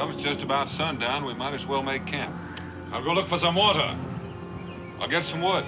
Well, it's just about sundown. We might as well make camp. I'll go look for some water. I'll get some wood.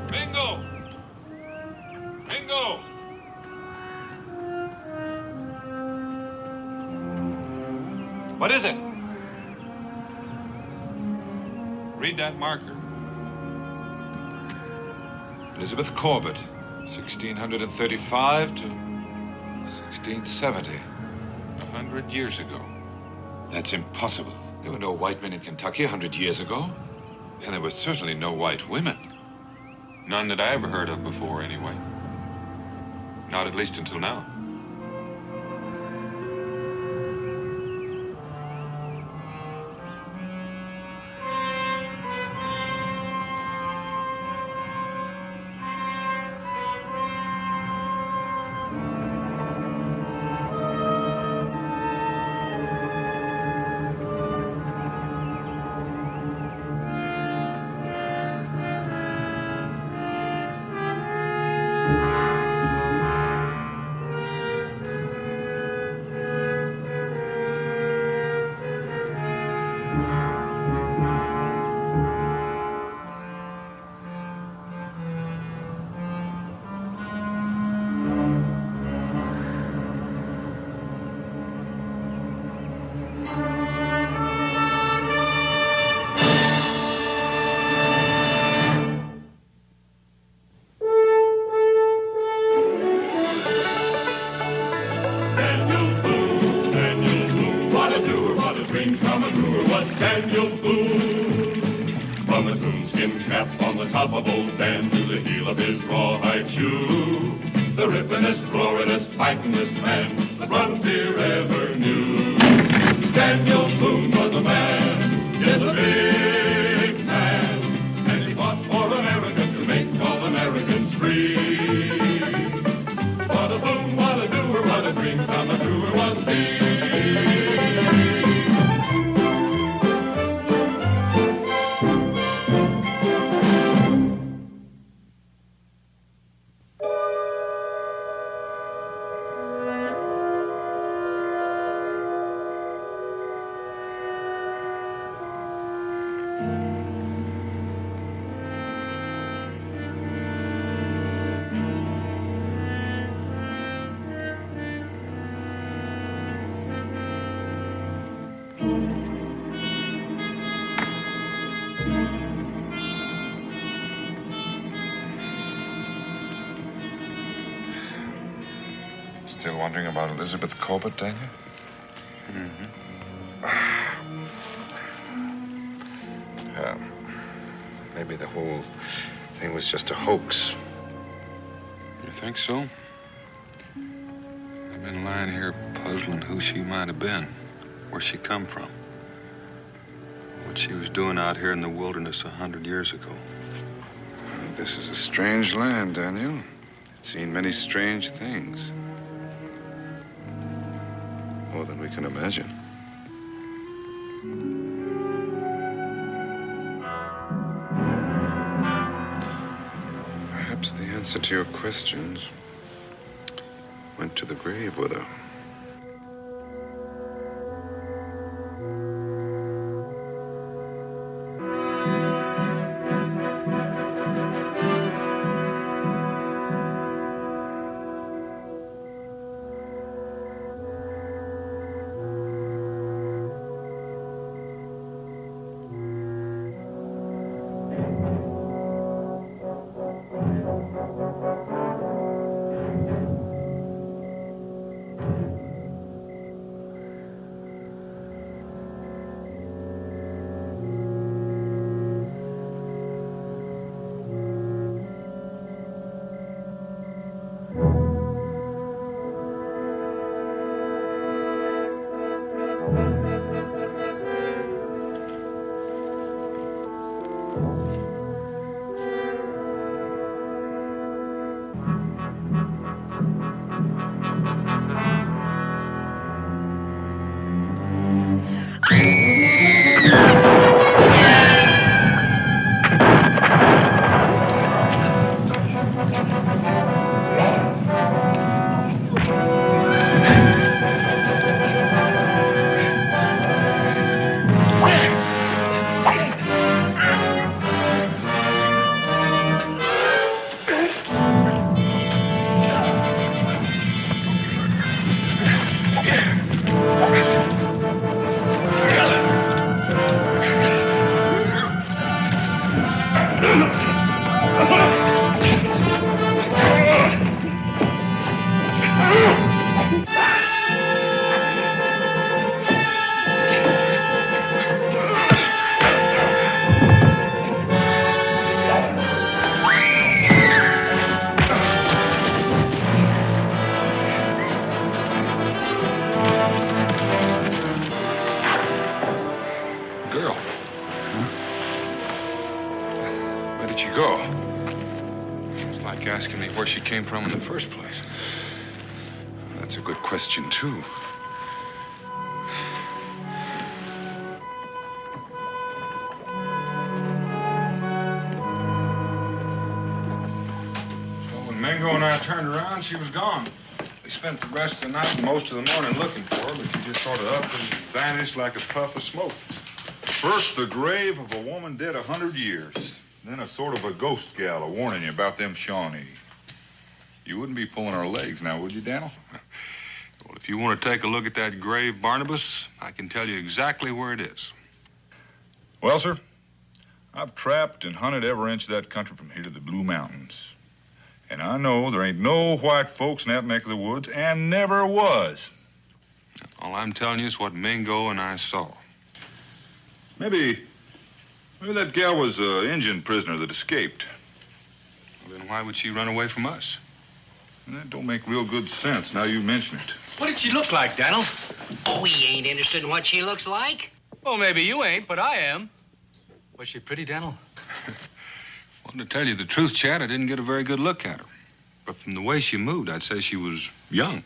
Bingo! Bingo! What is it? Read that marker. Elizabeth Corbett, 1635 to 1670. 100 years ago. That's impossible. There were no white men in Kentucky 100 years ago. And there were certainly no white women. None that I ever heard of before, anyway. Not at least until now. Still wondering about Elizabeth Corbett, Daniel? Maybe the whole thing was just a hoax. You think so? I've been lying here puzzling who she might have been, where she come from, what she was doing out here in the wilderness 100 years ago. Well, this is a strange land, Daniel. It's seen many strange things. More than we can imagine. Perhaps the answer to your questions went to the grave with her. Asking me where she came from in the first place. That's a good question, too. Well, when Mingo and I turned around, she was gone. We spent the rest of the night and most of the morning looking for her, but she just sort of up and vanished like a puff of smoke. First, the grave of a woman dead 100 years. Then a sort of a ghost gal warning you about them Shawnee. You wouldn't be pulling our legs now, would you, Daniel? Well, if you want to take a look at that grave, Barnabas, I can tell you exactly where it is. Well, sir, I've trapped and hunted every inch of that country from here to the Blue Mountains. And I know there ain't no white folks in that neck of the woods, and never was. All I'm telling you is what Mingo and I saw. Maybe that gal was an Indian prisoner that escaped. Well, then why would she run away from us? That don't make real good sense now you mention it. What did she look like, Daniel? Oh, we ain't interested in what she looks like. Well, maybe you ain't, but I am. Was she pretty, Daniel? Well, to tell you the truth, Chad, I didn't get a very good look at her. But from the way she moved, I'd say she was young.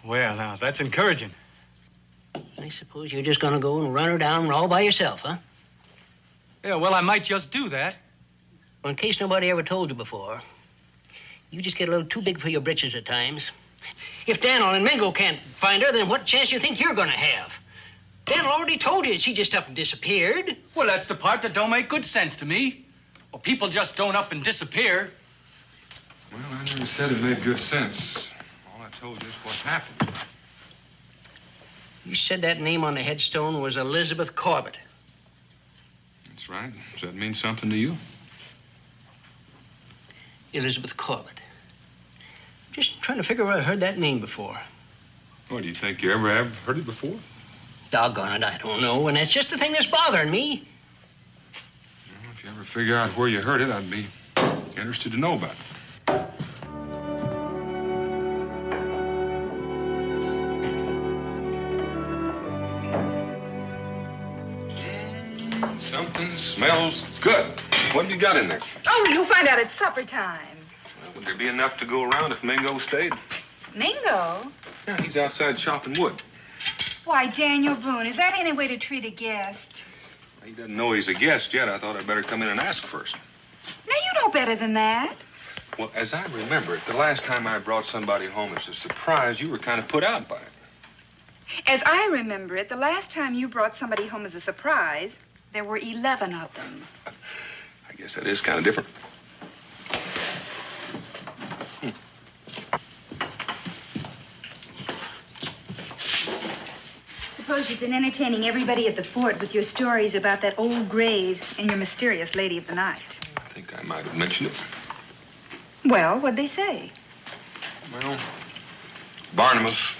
Well, now, that's encouraging. I suppose you're just gonna go and run her down all by yourself, huh? Yeah, well, I might just do that. Well, in case nobody ever told you before, you just get a little too big for your britches at times. If Daniel and Mingo can't find her, then what chance do you think you're gonna have? Daniel already told you she just up and disappeared. Well, that's the part that don't make good sense to me. Well, people just don't up and disappear. Well, I never said it made good sense. All I told you is what happened. You said that name on the headstone was Elizabeth Corbett. That's right. Does that mean something to you? Elizabeth Corbett. Just trying to figure out where I heard that name before. Well, do you think you ever have heard it before? Doggone it, I don't know. And that's just the thing that's bothering me. Well, if you ever figure out where you heard it, I'd be interested to know about it. Something smells good. What have you got in there? Oh, you'll find out at supper time. Well, would there be enough to go around if Mingo stayed? Mingo? Yeah, he's outside chopping wood. Why, Daniel Boone, is that any way to treat a guest? He doesn't know he's a guest yet. I thought I'd better come in and ask first. Now, you know better than that. Well, as I remember it, the last time I brought somebody home as a surprise, you were kind of put out by it. As I remember it, the last time you brought somebody home as a surprise, there were 11 of them. I guess that is kind of different. Suppose you've been entertaining everybody at the fort with your stories about that old grave and your mysterious lady of the night. I think I might have mentioned it. Well, what'd they say? Well, Barnabas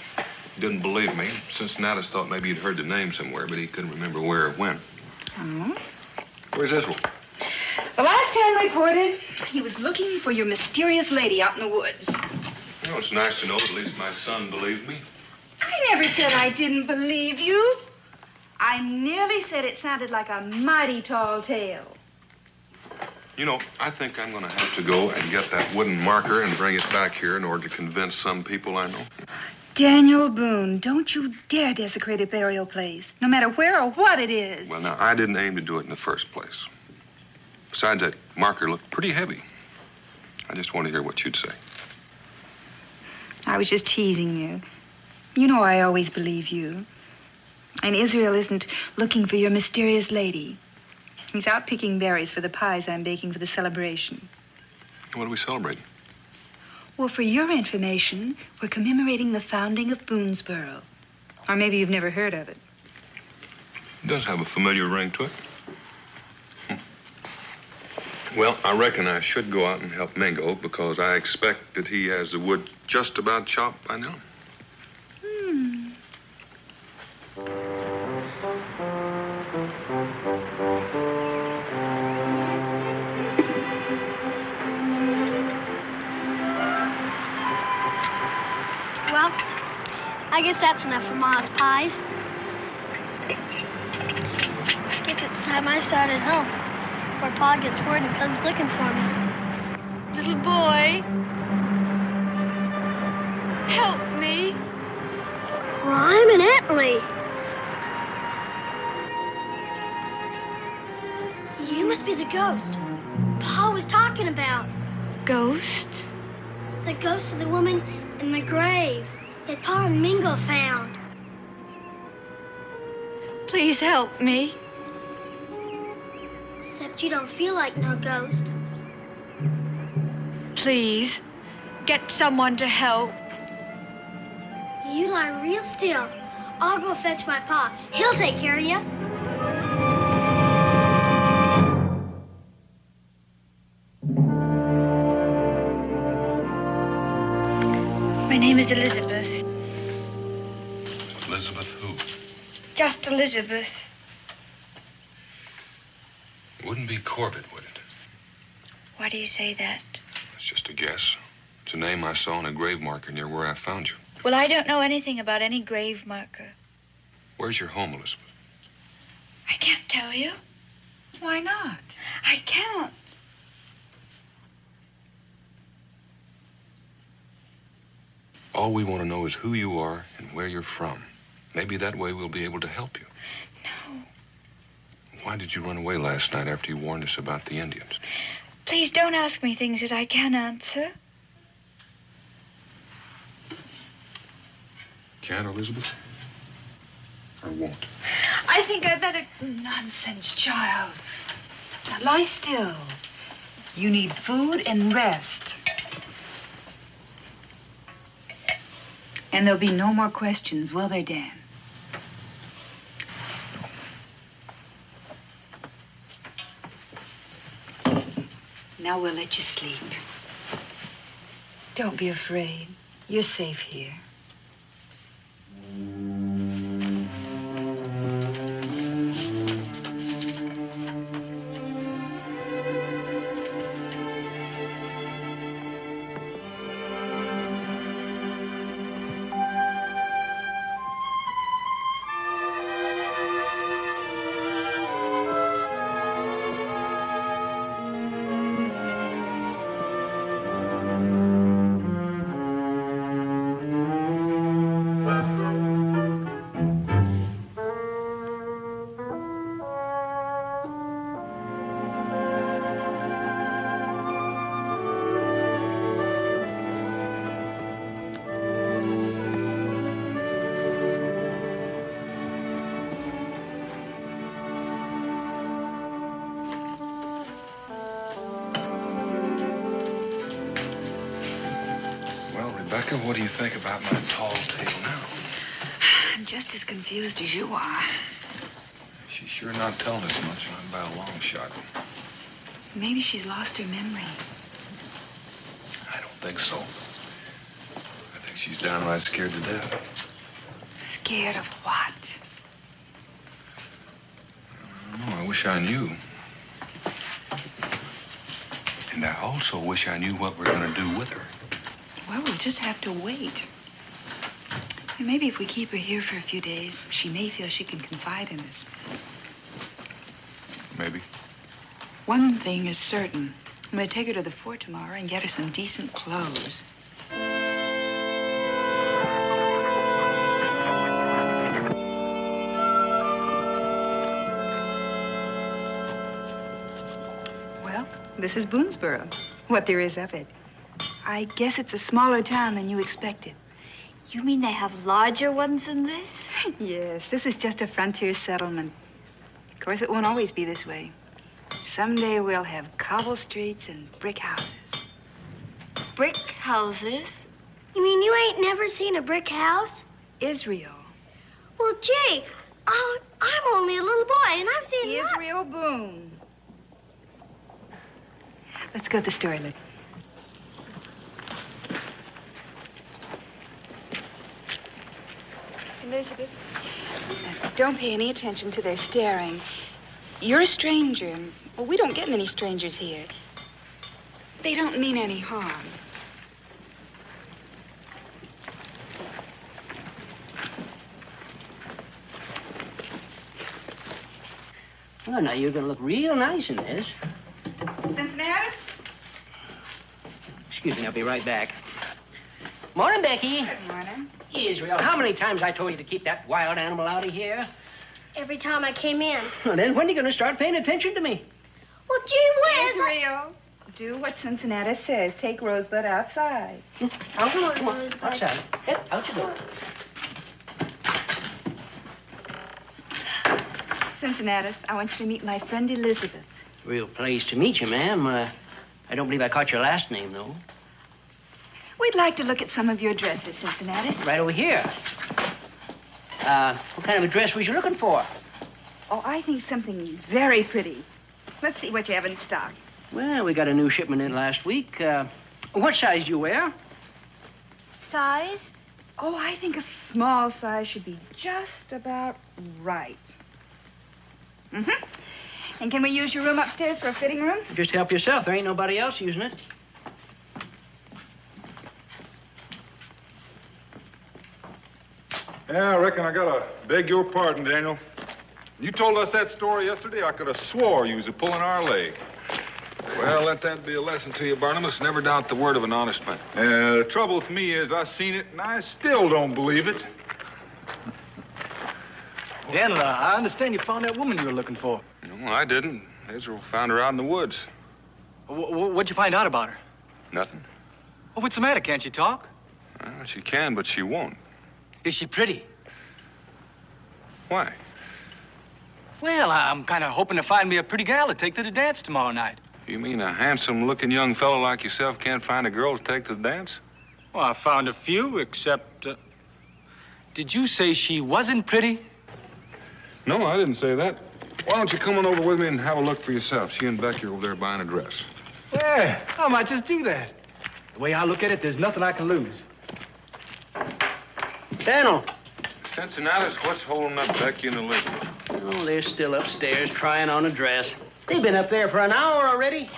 didn't believe me. Cincinnatus thought maybe he'd heard the name somewhere, but he couldn't remember where or when. Oh? Where's Israel? The last time reported, he was looking for your mysterious lady out in the woods. You know, it's nice to know at least my son believed me. I never said I didn't believe you. I merely said it sounded like a mighty tall tale. You know, I think I'm going to have to go and get that wooden marker and bring it back here in order to convince some people I know. Daniel Boone, don't you dare desecrate a burial place, no matter where or what it is. Well, now, I didn't aim to do it in the first place. Besides, that marker looked pretty heavy. I just want to hear what you'd say. I was just teasing you. You know I always believe you. And Israel isn't looking for your mysterious lady. He's out picking berries for the pies I'm baking for the celebration. What are we celebrating? Well, for your information, we're commemorating the founding of Boonesboro. Or maybe you've never heard of it. It does have a familiar ring to it. Well, I reckon I should go out and help Mingo because I expect that he has the wood just about chopped by now. Well, I guess that's enough for Ma's pies. Guess it's time I started home before Pa gets word and comes looking for me. Little boy, help me. Well, I'm an Antley. You must be the ghost Pa was talking about. Ghost? The ghost of the woman in the grave that Pa and Mingo found. Please help me. Except you don't feel like no ghost. Please, get someone to help. You lie real still. I'll go fetch my Pa. He'll take care of you. My name is Elizabeth. Elizabeth who? Just Elizabeth. It wouldn't be Corbett, would it? Why do you say that? It's just a guess. It's a name I saw on a grave marker near where I found you. Well, I don't know anything about any grave marker. Where's your home, Elizabeth? I can't tell you. Why not? I can't. All we want to know is who you are and where you're from. Maybe that way we'll be able to help you. No. Why did you run away last night after you warned us about the Indians? Please don't ask me things that I can't answer. Can't, Elizabeth? Or won't? I think I better... Nonsense, child. Now lie still. You need food and rest. And there'll be no more questions, will there, Dan? Now we'll let you sleep. Don't be afraid. You're safe here. Rebecca, what do you think about my tall tale now? I'm just as confused as you are. She's sure not telling us much, not by a long shot. Maybe she's lost her memory. I don't think so. I think she's downright scared to death. Scared of what? I don't know. I wish I knew. And I also wish I knew what we're going to do with her. Well, we'll just have to wait. And maybe if we keep her here for a few days, she may feel she can confide in us. Maybe. One thing is certain. I'm going to take her to the fort tomorrow and get her some decent clothes. Well, this is Boonesboro, what there is of it. I guess it's a smaller town than you expected. You mean they have larger ones than this? Yes, this is just a frontier settlement. Of course, it won't always be this way. Someday we'll have cobble streets and brick houses. Brick houses? You mean you ain't never seen a brick house? Israel. Well, Jake, I'm only a little boy, and I've seen lots. Israel Boone. Let's go to the store, look. Elizabeth, don't pay any attention to their staring. You're a stranger. Well, we don't get many strangers here. They don't mean any harm. Well, now you're going to look real nice in this. Cincinnati? Excuse me, I'll be right back. Morning, Becky. Good morning. Israel, how many times I told you to keep that wild animal out of here? Every time I came in. Well, then when are you going to start paying attention to me? Well, gee whiz. Israel, do what Cincinnati says. Take Rosebud outside. Out, come on. Outside. Yep, out you go. Cincinnati, I want you to meet my friend Elizabeth. Real pleased to meet you, ma'am. I don't believe I caught your last name, though. We'd like to look at some of your dresses, Cincinnati. Right over here. What kind of a dress was you looking for? Oh, I think something very pretty. Let's see what you have in stock. Well, we got a new shipment in last week. What size do you wear? Size? Oh, I think a small size should be just about right. Mm-hmm. And can we use your room upstairs for a fitting room? Just help yourself. There ain't nobody else using it. Yeah, I reckon I gotta beg your pardon, Daniel. You told us that story yesterday, I could have swore you was pulling our leg. Well, let that be a lesson to you, Barnabas. Never doubt the word of an honest man. The trouble with me is I seen it and I still don't believe it. Daniel, I understand you found that woman you were looking for. No, I didn't. Israel found her out in the woods. What'd you find out about her? Nothing. Well, what's the matter? Can't she talk? Well, she can, but she won't. Is she pretty? Why? Well, I'm kind of hoping to find me a pretty gal to take to the dance tomorrow night. You mean a handsome-looking young fellow like yourself can't find a girl to take to the dance? Well, I found a few, except... Did you say she wasn't pretty? No, I didn't say that. Why don't you come on over with me and have a look for yourself? She and Becky are over there buying a dress. Yeah, I might just do that. The way I look at it, there's nothing I can lose. Daniel. Cincinnatus, what's holding up Becky and Elizabeth? Oh, they're still upstairs trying on a dress. They've been up there for an hour already.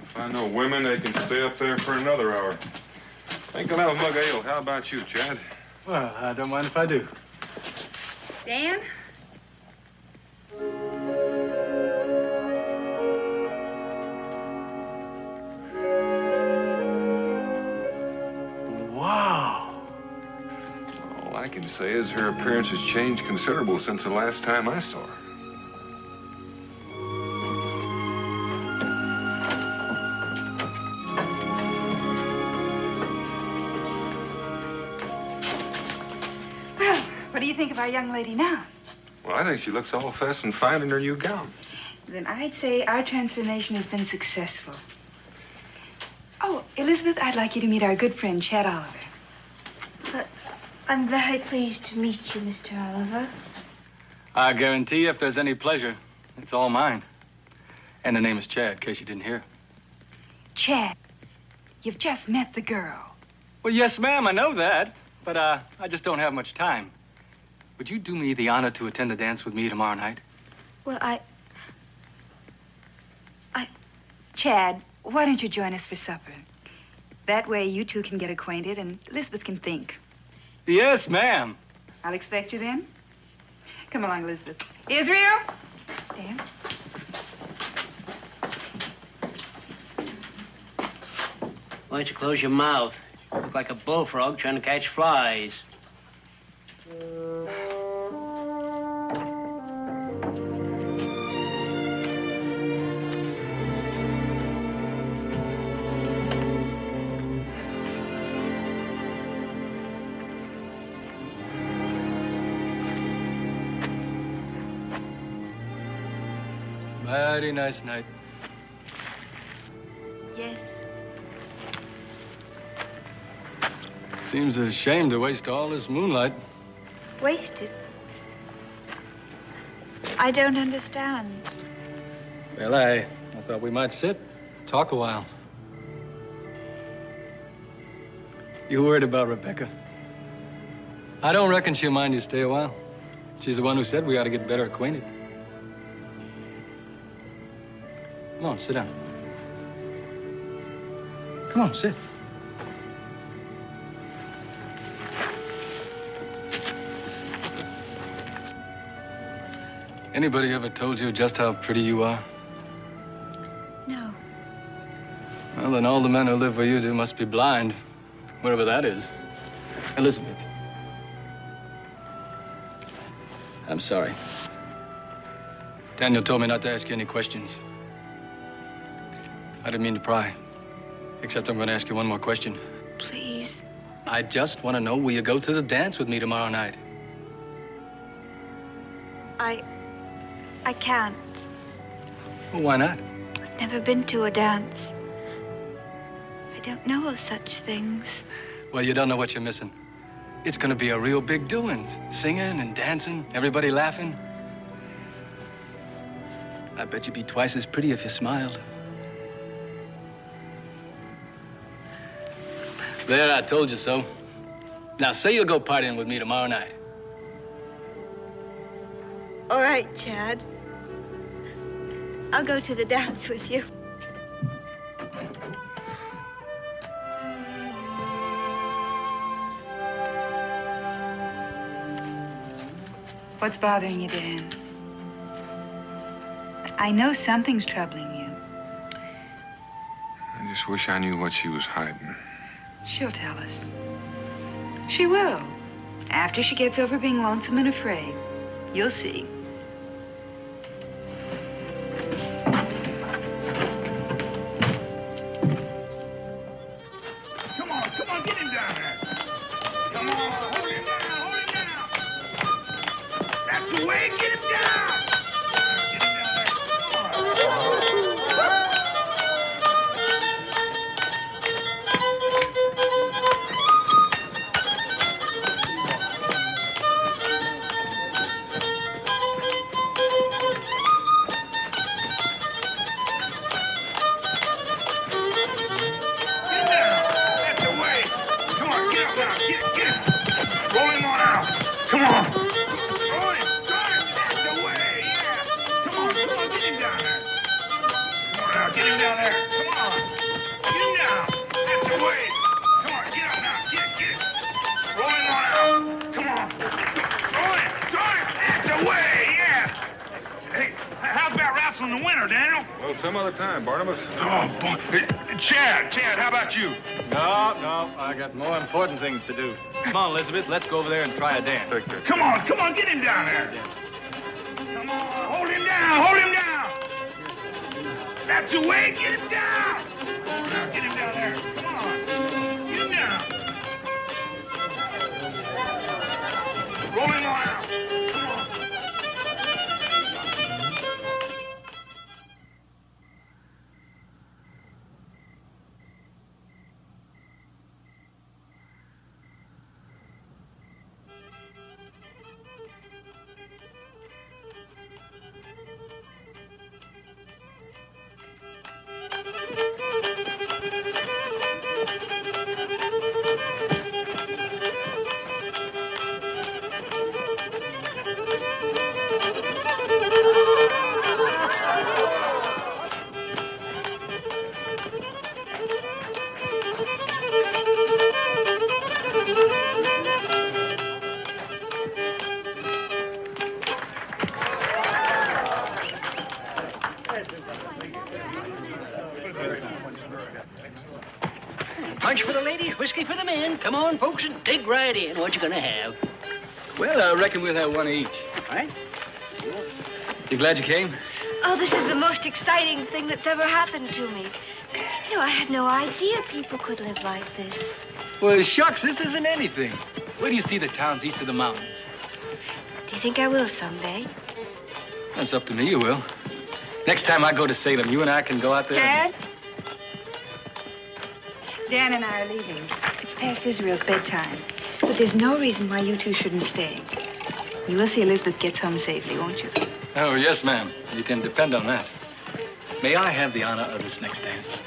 If I know women, they can stay up there for another hour. Think I'll have a mug of ale. How about you, Chad? Well, I don't mind if I do. Dan? Wow. All I can say is her appearance has changed considerable since the last time I saw her. What do you think of our young lady now? Well, I think she looks all fess and fine in her new gown. Then I'd say our transformation has been successful. Oh, Elizabeth, I'd like you to meet our good friend, Chad Oliver. But I'm very pleased to meet you, Mr. Oliver. I guarantee you, if there's any pleasure, it's all mine. And the name is Chad, in case you didn't hear. Chad, you've just met the girl. Well, yes, ma'am, I know that. But I just don't have much time. Would you do me the honor to attend the dance with me tomorrow night? Well, Chad, why don't you join us for supper? That way you two can get acquainted and Elizabeth can think. Yes, ma'am. I'll expect you then. Come along, Elizabeth. Israel? Dan? Why don't you close your mouth? You look like a bullfrog trying to catch flies. Mighty nice night. yes. Seems a shame to waste all this moonlight. Wasted. I don't understand. Well, I thought we might sit, talk a while. You worried about Rebecca? I don't reckon she'll mind you stay a while. She's the one who said we ought to get better acquainted. Come on, sit down. Come on, sit. Anybody ever told you just how pretty you are? No. Well, then all the men who live where you do must be blind, whatever that is. Elizabeth. I'm sorry. Daniel told me not to ask you any questions. I didn't mean to pry. Except I'm going to ask you one more question. Please. I just want to know, will you go to the dance with me tomorrow night? I can't. Well, why not? I've never been to a dance. I don't know of such things. Well, you don't know what you're missing. It's going to be a real big doings. Singing and dancing, everybody laughing. I bet you'd be twice as pretty if you smiled. There, I told you so. Now, say you'll go partying with me tomorrow night. All right, Chad. I'll go to the dance with you. What's bothering you, Dan? I know something's troubling you. I just wish I knew what she was hiding. She'll tell us. She will. After she gets over being lonesome and afraid. You'll see. Come on, get him down there. Come on, hold him down. That's the way, get him down. Get him down there. matter, Daniel? Well, some other time, Barnabas. Oh, boy. Hey, Chad, how about you? No, I got more important things to do. Come on, Elizabeth, let's go over there and try a dance. Come on, get him down there. Come on, hold him down. That's the way, get him down. Now, get him down there. Come on, get him down. Roll him around. Come on. Punch for the ladies, whiskey for the men. Come on, folks, and dig right in. What you gonna have? Well, I reckon we'll have one each. All right? You glad you came? Oh, this is the most exciting thing that's ever happened to me. You know, I had no idea people could live like this. Well, shucks, this isn't anything. Where do you see the towns east of the mountains? Do you think I will someday? That's up to me, you will. Next time I go to Salem, you and I can go out there. Dad? Dan and I are leaving. It's past Israel's bedtime. But there's no reason why you two shouldn't stay. You will see Elizabeth gets home safely, won't you? Oh, yes, ma'am. You can depend on that. May I have the honor of this next dance?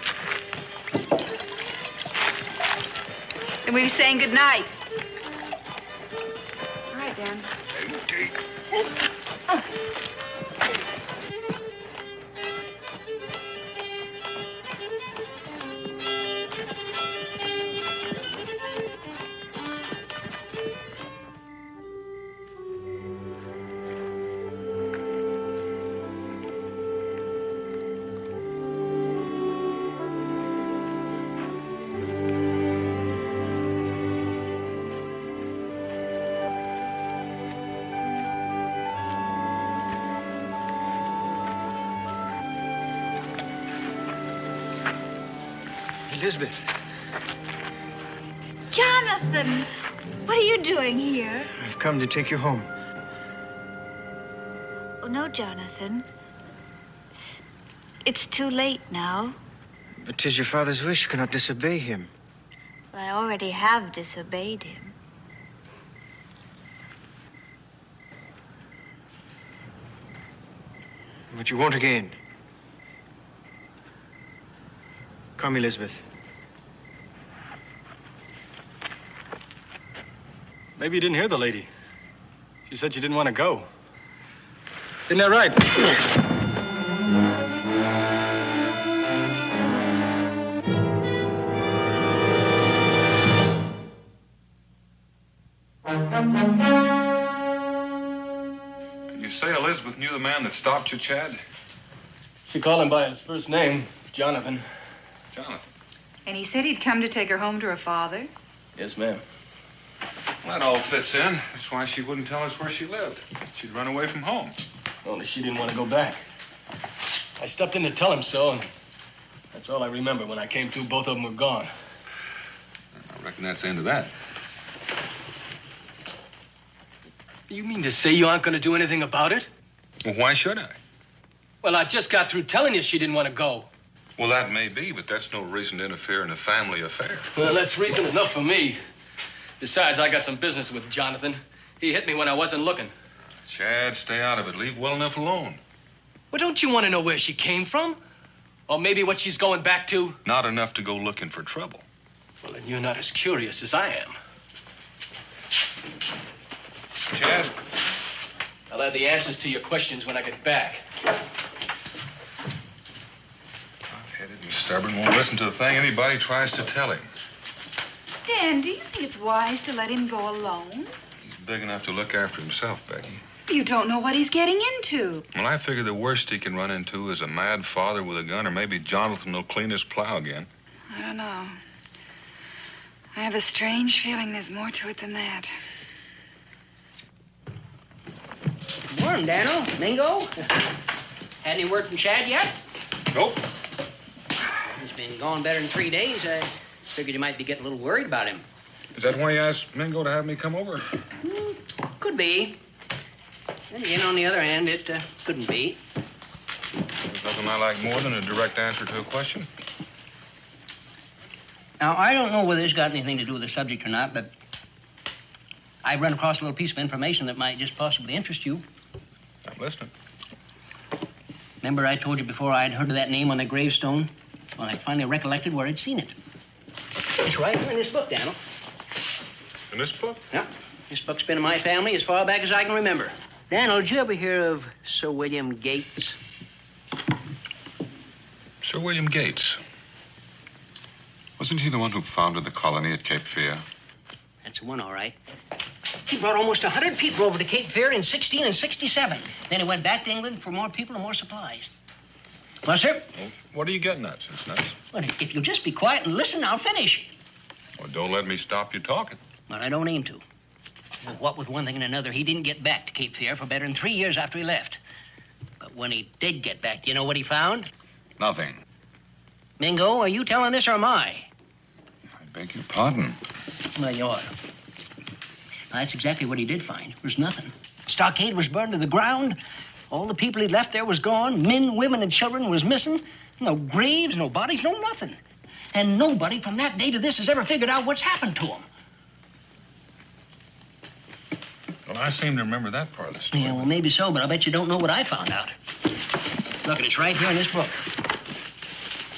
Then we'll be saying good night. All right, Dan. Elizabeth. Jonathan, what are you doing here? I've come to take you home. Oh, no, Jonathan. It's too late now. But 'tis your father's wish. You cannot disobey him. Well, I already have disobeyed him. But you won't again. Come, Elizabeth. Maybe you didn't hear the lady. She said she didn't want to go. Isn't that right? You say Elizabeth knew the man that stopped you, Chad? She called him by his first name, Jonathan. Jonathan. And he said he'd come to take her home to her father? Yes, ma'am. Well, that all fits in. That's why she wouldn't tell us where she lived. She'd run away from home. Only she didn't want to go back. I stepped in to tell him so, and that's all I remember. When I came to, both of them were gone. I reckon that's the end of that. You mean to say you aren't going to do anything about it? Well, why should I? Well, I just got through telling you she didn't want to go. Well, that may be, but that's no reason to interfere in a family affair. Well, that's reason enough for me. Besides, I got some business with Jonathan. He hit me when I wasn't looking. Chad, stay out of it. Leave well enough alone. Well, don't you want to know where she came from? Or maybe what she's going back to? Not enough to go looking for trouble. Well, then you're not as curious as I am. Chad? I'll have the answers to your questions when I get back. Hot-headed and stubborn, won't listen to the thing anybody tries to tell him. Dan, do you think it's wise to let him go alone? He's big enough to look after himself, Becky. You don't know what he's getting into. Well, I figure the worst he can run into is a mad father with a gun, or maybe Jonathan will clean his plow again. I don't know. I have a strange feeling there's more to it than that. Morning, Daniel. Mingo. Had any word from Chad yet? Nope. He's been gone better than 3 days. I figured you might be getting a little worried about him. Is that why you asked Mingo to have me come over? Could be. Then again, on the other hand, it couldn't be. There's nothing I like more than a direct answer to a question. Now, I don't know whether this got anything to do with the subject or not, but I run across a little piece of information that might just possibly interest you. I'm listening. Remember I told you before I'd heard of that name on the gravestone? Well, I finally recollected where I'd seen it. It's right here in this book, Daniel. In this book? Yep. This book's been in my family as far back as I can remember. Daniel, did you ever hear of Sir William Gates? Sir William Gates. Wasn't he the one who founded the colony at Cape Fear? That's the one, all right. He brought almost 100 people over to Cape Fear in 1667. Then he went back to England for more people and more supplies. Well, sir? Well, what are you getting at, Cincinnati? Well, if you'll just be quiet and listen, I'll finish. Well, don't let me stop you talking. Well, I don't aim to. Well, what with one thing and another, he didn't get back to Cape Fear for better than 3 years after he left. But when he did get back, do you know what he found? Nothing. Mingo, are you telling this or am I? I beg your pardon. Well, you are. Now, that's exactly what he did find. There was nothing. Stockade was burned to the ground. All the people he'd left there was gone. Men, women, and children was missing. No graves, no bodies, no nothing. And nobody from that day to this has ever figured out what's happened to him. Well, I seem to remember that part of the story. Yeah, well, maybe so, but I bet you don't know what I found out. Look, it's right here in this book.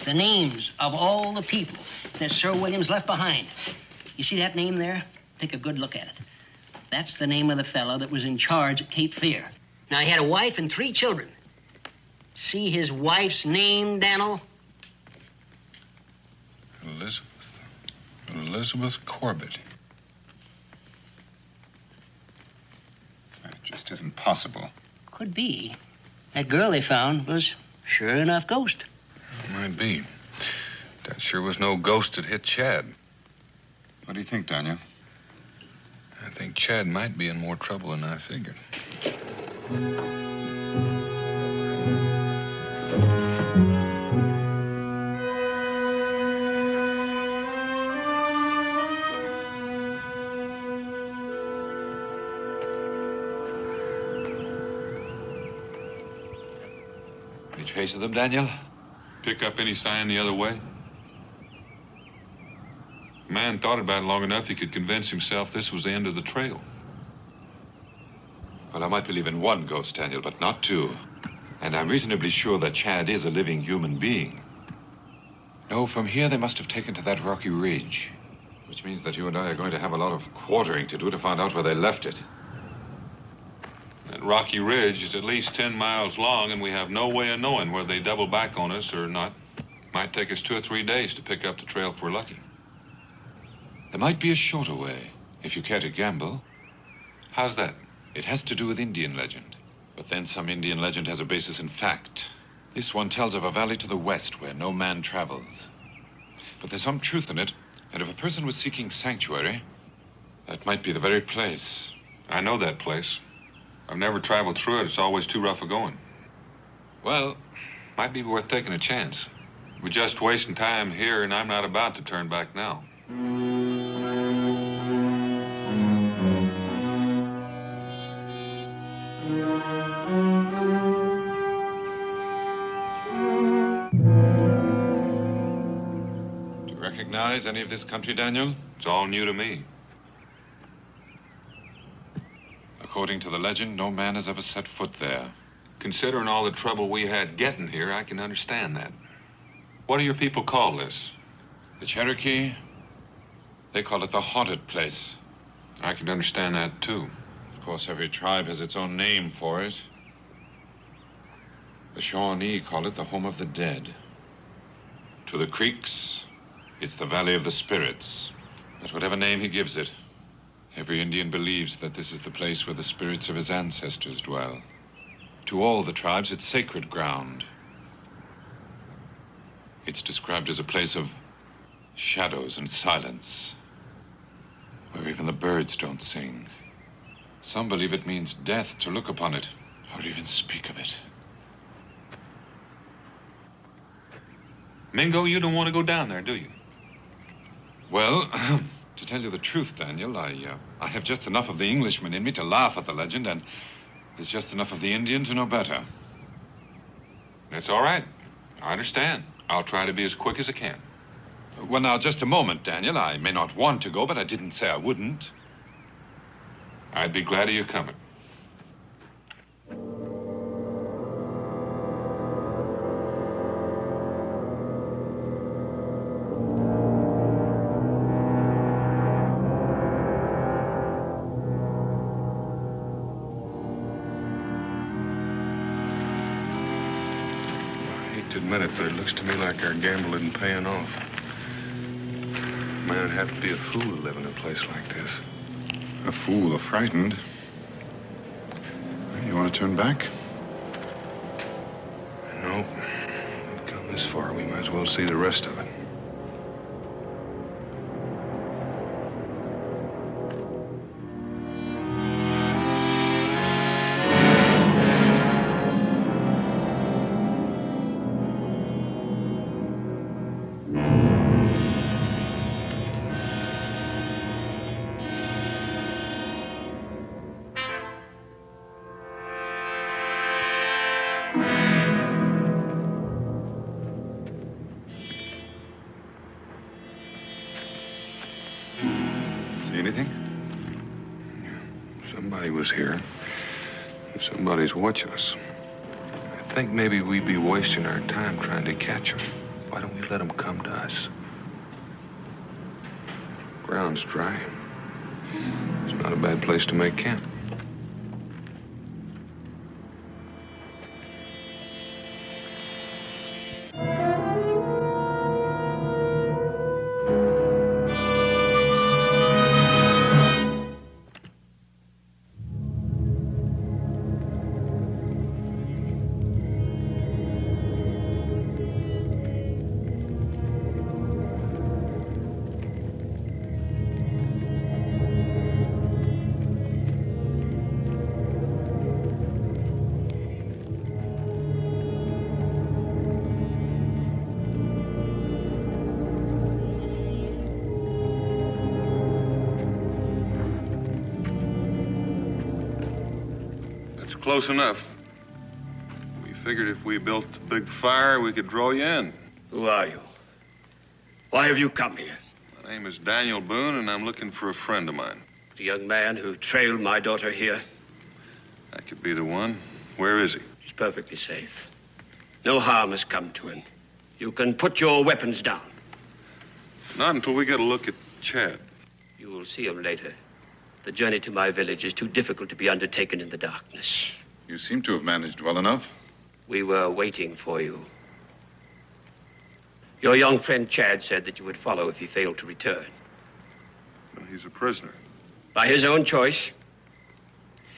The names of all the people that Sir William's left behind. You see that name there? Take a good look at it. That's the name of the fellow that was in charge at Cape Fear. Now, he had a wife and 3 children. See his wife's name, Daniel? Elizabeth Corbett. It just isn't possible. Could be. That girl they found was sure enough ghost. Might be. That sure was no ghost that hit Chad. What do you think, Daniel? I think Chad might be in more trouble than I figured. Any trace of them, Daniel? Pick up any sign the other way? The man thought about it long enough he could convince himself this was the end of the trail. Well, I might believe in one ghost, Daniel, but not 2. And I'm reasonably sure that Chad is a living human being. No, from here they must have taken to that rocky ridge. Which means that you and I are going to have a lot of quartering to do to find out where they left it. That rocky ridge is at least 10 miles long, and we have no way of knowing whether they double back on us or not. Might take us 2 or 3 days to pick up the trail if we're lucky. There might be a shorter way, if you care to gamble. How's that? It has to do with Indian legend. But then some Indian legend has a basis in fact. This one tells of a valley to the west where no man travels. But there's some truth in it, and if a person was seeking sanctuary, that might be the very place. I know that place. I've never traveled through it. It's always too rough a going. Well, might be worth taking a chance. We're just wasting time here, and I'm not about to turn back now. Do you recognize any of this country, Daniel? It's all new to me. According to the legend, no man has ever set foot there. Considering all the trouble we had getting here, I can understand that. What do your people call this? The Cherokee, they call it the haunted place. I can understand that, too. Of course, every tribe has its own name for it. The Shawnee call it the home of the dead. To the Creeks, it's the Valley of the Spirits. But whatever name he gives it, Every Indian believes that this is the place where the spirits of his ancestors dwell. To all the tribes, it's sacred ground. It's described as a place of shadows and silence, where even the birds don't sing. Some believe it means death to look upon it, or even speak of it. Mingo, you don't want to go down there, do you? Well, to tell you the truth, Daniel, I have just enough of the Englishman in me to laugh at the legend, and there's just enough of the Indian to know better. That's all right. I understand. I'll try to be as quick as I can. Well, now, just a moment, Daniel. I may not want to go, but I didn't say I wouldn't. I'd be glad of your coming. To admit it, but it looks to me like our gamble isn't paying off. Man, it'd have to be a fool to live in a place like this. A fool or frightened. You want to turn back? No. We've come this far, we might as well see the rest of it. Somebody was here. Somebody's watching us. I think maybe we'd be wasting our time trying to catch them. Why don't we let them come to us? Ground's dry. It's not a bad place to make camp. Close enough. We figured if we built a big fire, we could draw you in. Who are you? Why have you come here? My name is Daniel Boone, and I'm looking for a friend of mine. The young man who trailed my daughter here? That could be the one. Where is he? He's perfectly safe. No harm has come to him. You can put your weapons down. Not until we get a look at Chad. You will see him later. The journey to my village is too difficult to be undertaken in the darkness. You seem to have managed well enough. We were waiting for you. Your young friend Chad said that you would follow if he failed to return. Well, he's a prisoner. By his own choice,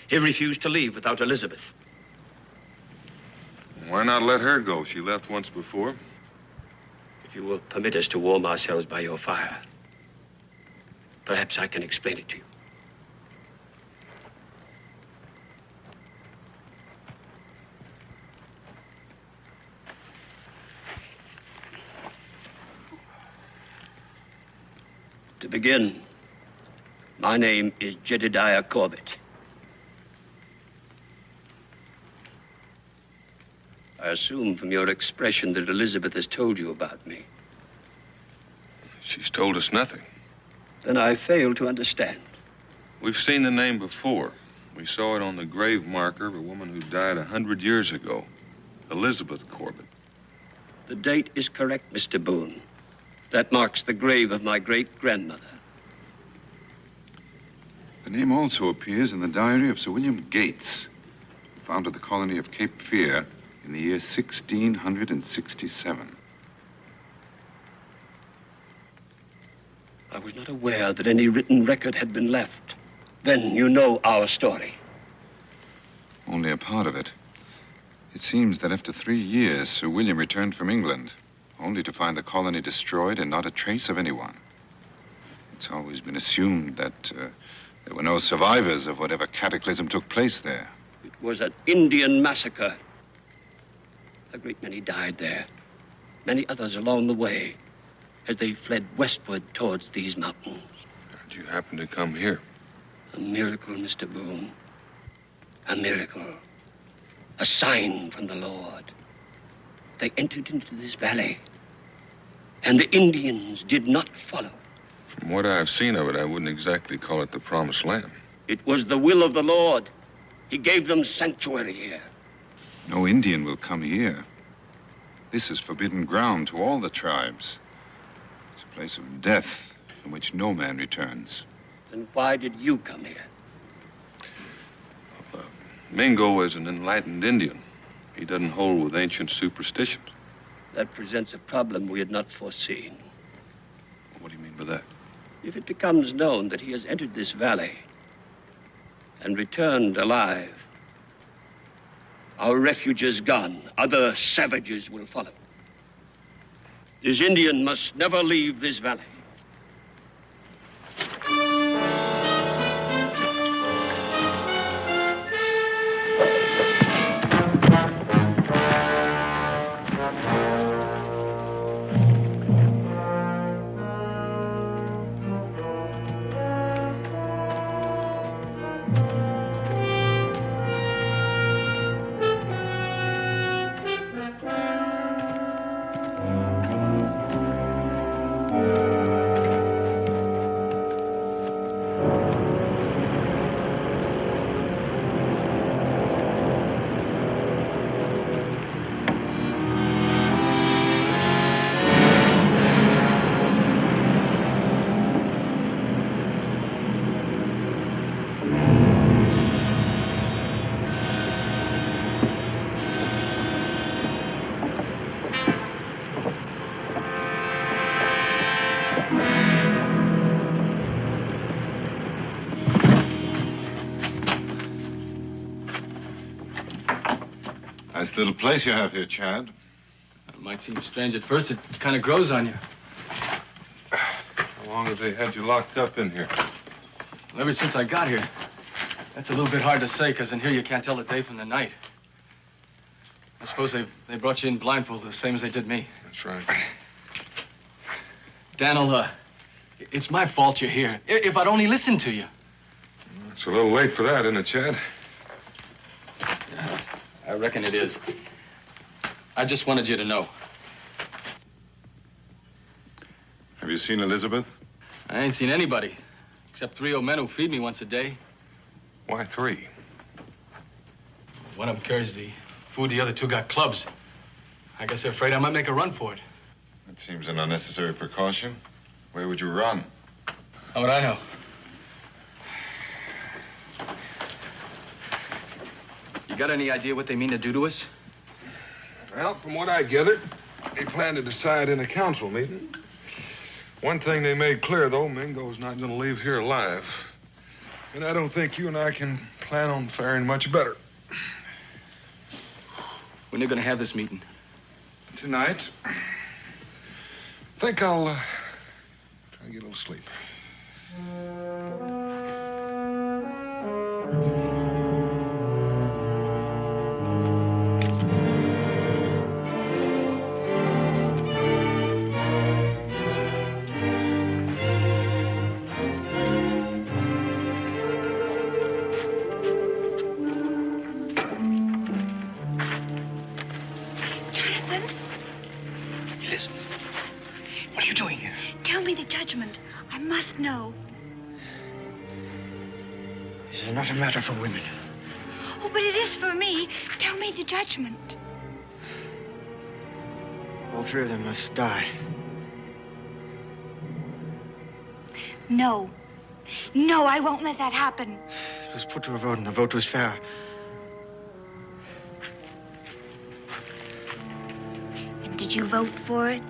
he refused to leave without Elizabeth. Why not let her go? She left once before. If you will permit us to warm ourselves by your fire, perhaps I can explain it to you. To begin, my name is Jedediah Corbett. I assume from your expression that Elizabeth has told you about me. She's told us nothing. Then I fail to understand. We've seen the name before. We saw it on the grave marker of a woman who died 100 years ago, Elizabeth Corbett. The date is correct, Mr. Boone. That marks the grave of my great-grandmother. The name also appears in the diary of Sir William Gates, who founded the colony of Cape Fear in the year 1667. I was not aware that any written record had been left. Then you know our story. Only a part of it. It seems that after 3 years, Sir William returned from England, only to find the colony destroyed and not a trace of anyone. It's always been assumed that there were no survivors of whatever cataclysm took place there. It was an Indian massacre. A great many died there. Many others along the way as they fled westward towards these mountains. How'd you happen to come here? A miracle, Mr. Boone. A miracle. A sign from the Lord. They entered into this valley, and the Indians did not follow. From what I've seen of it, I wouldn't exactly call it the Promised Land. It was the will of the Lord. He gave them sanctuary here. No Indian will come here. This is forbidden ground to all the tribes. It's a place of death from which no man returns. Then why did you come here? Mingo is an enlightened Indian. He doesn't hold with ancient superstitions. That presents a problem we had not foreseen. What do you mean by that? If it becomes known that he has entered this valley and returned alive, our refuge is gone. Other savages will follow. This Indian must never leave this valley. Nice little place you have here, Chad. It might seem strange at first. It kind of grows on you. How long have they had you locked up in here? Well, ever since I got here. That's a little bit hard to say, because in here you can't tell the day from the night. I suppose they brought you in blindfolded the same as they did me. That's right. Daniel, it's my fault you're here. If I'd only listened to you. It's a little late for that, isn't it, Chad? I reckon it is. I just wanted you to know. Have you seen Elizabeth? I ain't seen anybody, except 3 old men who feed me once a day. Why 3? One of them carries the food, the other 2 got clubs. I guess they're afraid I might make a run for it. That seems an unnecessary precaution. Where would you run? How would I know? You got any idea what they mean to do to us? Well, from what I gathered, they plan to decide in a council meeting. One thing they made clear, though, Mingo's not going to leave here alive. And I don't think you and I can plan on faring much better. When are you going to have this meeting? Tonight. Think I'll try to get a little sleep. What are you doing here? Tell me the judgment. I must know. This is not a matter for women. Oh, but it is for me. Tell me the judgment. All 3 of them must die. No. No, I won't let that happen. It was put to a vote, and the vote was fair. And did you vote for it?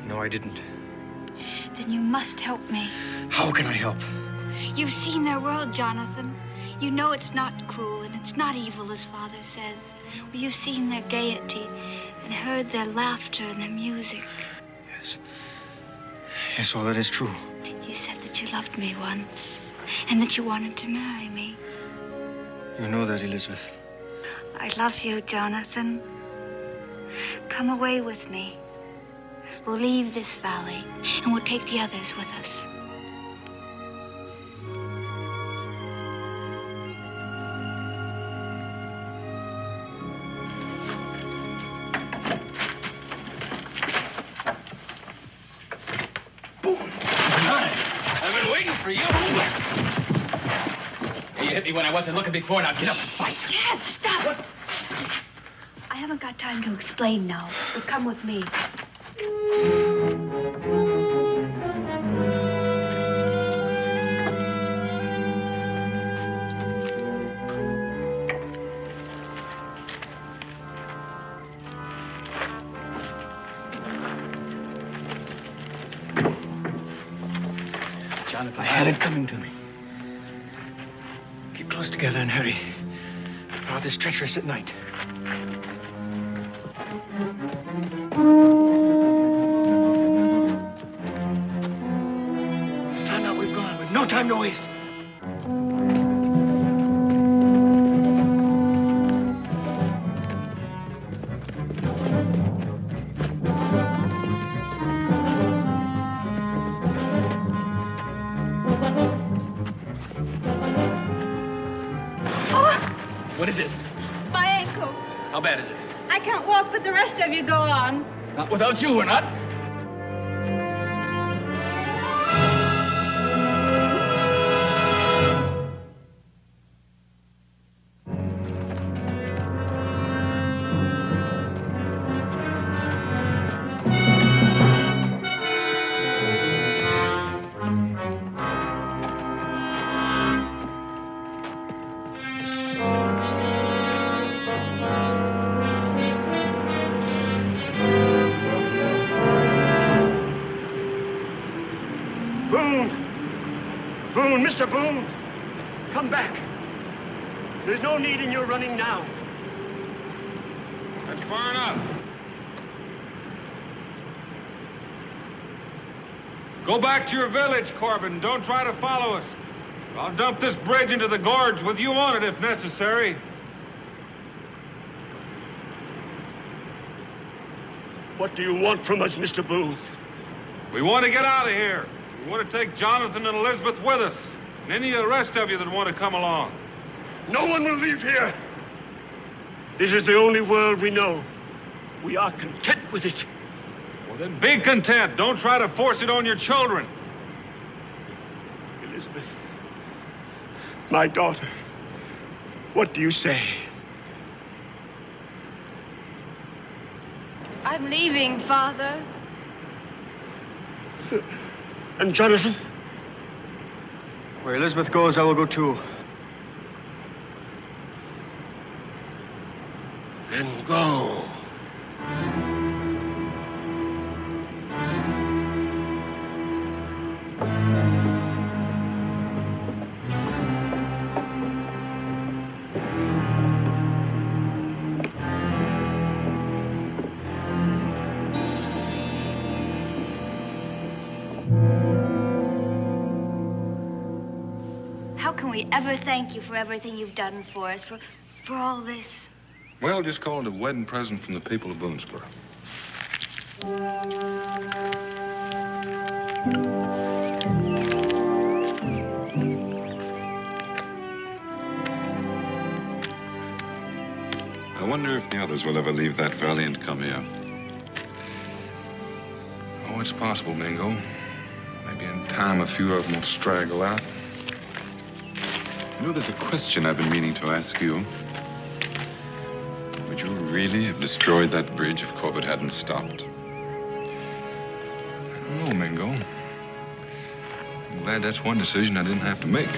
No, I didn't. Then you must help me. How can I help? You've seen their world, Jonathan. You know it's not cruel and it's not evil, as Father says. Well, you've seen their gaiety and heard their laughter and their music. Yes. Yes, all that is true. You said that you loved me once and that you wanted to marry me. You know that, Elizabeth. I love you, Jonathan. Come away with me. We'll leave this valley and we'll take the others with us. For you. You hit me when I wasn't looking before. Now get up and fight. Dad, stop! What? I haven't got time to explain now, but come with me. Jonathan, I had it coming to me. Keep close together and hurry. The path is treacherous at night. Found out we've gone with no time to waste. What is it? My ankle. How bad is it? I can't walk, but the rest of you go on. Not without you, we're not. Boone, Mr. Boone, come back. There's no need in your running now. That's far enough. Go back to your village, Corbin. Don't try to follow us. I'll dump this bridge into the gorge with you on it if necessary. What do you want from us, Mr. Boone? We want to get out of here. We want to take Jonathan and Elizabeth with us. And any of the rest of you that want to come along. No one will leave here. This is the only world we know. We are content with it. Well, then be content. Don't try to force it on your children. Elizabeth, my daughter, what do you say? I'm leaving, Father. And Jonathan? Where Elizabeth goes, I will go too. Then go. How can we ever thank you for everything you've done for us, for all this? Well, just call it a wedding present from the people of Boonesboro. I wonder if the others will ever leave that valley and come here. Oh, it's possible, Mingo. Maybe in time a few of them will straggle out. You know, there's a question I've been meaning to ask you. Would you really have destroyed that bridge if Corbett hadn't stopped? I don't know, Mingo. I'm glad that's one decision I didn't have to make.